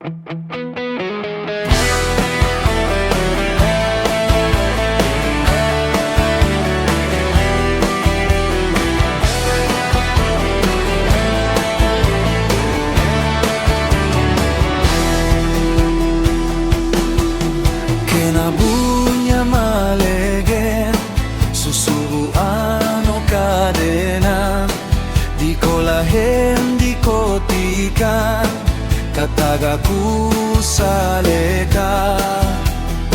Kinabunya malegen, susubuan o kadena. Di ko lahem, di ko tikan, kataga ku sa leka.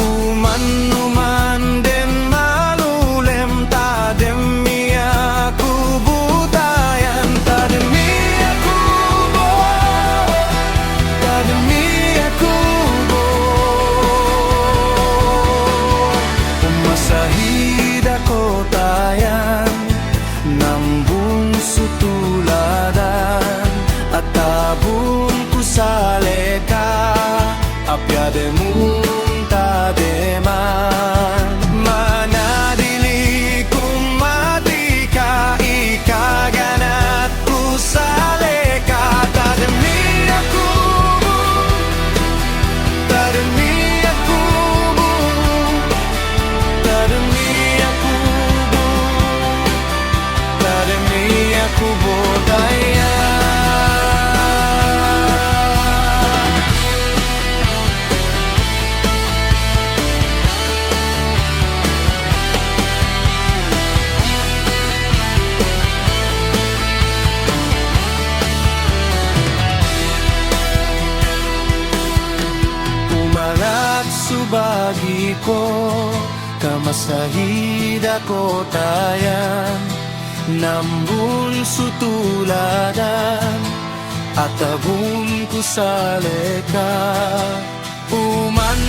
Uman den malulem, tademi aku butayan, tademi aku bo, tademi aku bo. Masahid ako tayan, nambung sutuladan, at tabung ku sa leka, apyade mung tademan. Manadili kung mati ka, ikaganat ku sa leka. Tademi ako, tademi ako, tademi ako, tademi ako bodaya. Umalat subagi ko, kamasahid ako tayan, nambun sutuladan, at tabun ko sa leka. Uman